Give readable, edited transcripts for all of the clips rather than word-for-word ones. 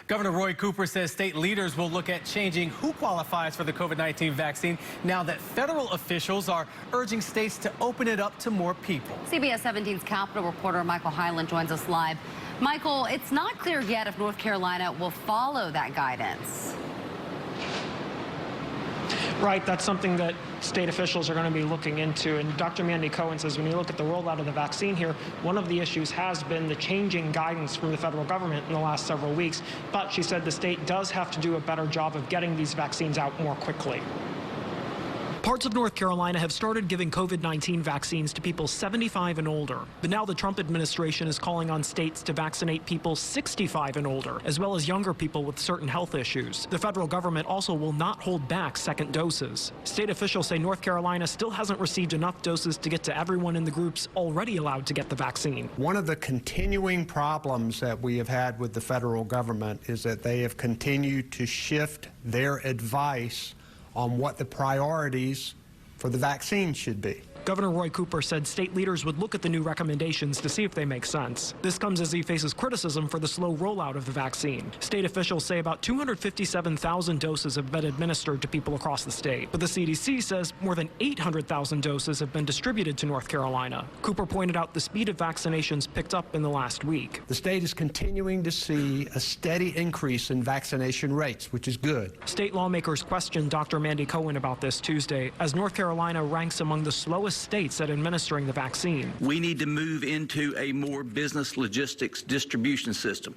Governor Roy Cooper says state leaders will look at changing who qualifies for the COVID-19 vaccine now that federal officials are urging states to open it up to more people. CBS 17's Capitol reporter Michael Hyland joins us live. Michael, it's not clear yet if North Carolina will follow that guidance. Right, that's something that state officials are going to be looking into. And Dr. Mandy Cohen says when you look at the rollout of the vaccine here, one of the issues has been the changing guidance from the federal government in the last several weeks. But she said the state does have to do a better job of getting these vaccines out more quickly. Parts of North Carolina have started giving COVID-19 vaccines to people 75 and older. But now the Trump administration is calling on states to vaccinate people 65 and older, as well as younger people with certain health issues. The federal government also will not hold back second doses. State officials say North Carolina still hasn't received enough doses to get to everyone in the groups already allowed to get the vaccine. One of the continuing problems that we have had with the federal government is that they have continued to shift their advice on what the priorities for the vaccine should be. Governor Roy Cooper said state leaders would look at the new recommendations to see if they make sense. This comes as he faces criticism for the slow rollout of the vaccine. State officials say about 257,000 doses have been administered to people across the state. But the CDC says more than 800,000 doses have been distributed to North Carolina. Cooper pointed out the speed of vaccinations picked up in the last week. The state is continuing to see a steady increase in vaccination rates, which is good. State lawmakers questioned Dr. Mandy Cohen about this Tuesday, as North Carolina ranks among the slowest states at administering the vaccine. We need to move into a more business logistics distribution system.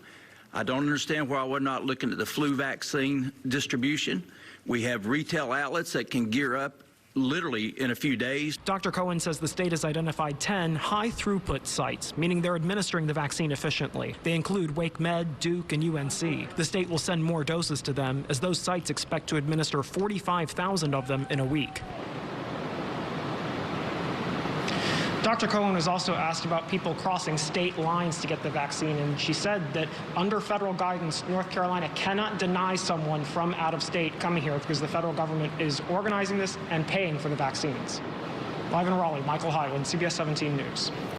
I don't understand why we're not looking at the flu vaccine distribution. We have retail outlets that can gear up literally in a few days. Dr. Cohen says the state has identified 10 high-throughput sites, meaning they're administering the vaccine efficiently. They include Wake Med, Duke, and UNC. The state will send more doses to them, as those sites expect to administer 45,000 of them in a week. Dr. Cohen was also asked about people crossing state lines to get the vaccine, and she said that under federal guidance, North Carolina cannot deny someone from out of state coming here because the federal government is organizing this and paying for the vaccines. Live in Raleigh, Michael Hyland, CBS 17 News.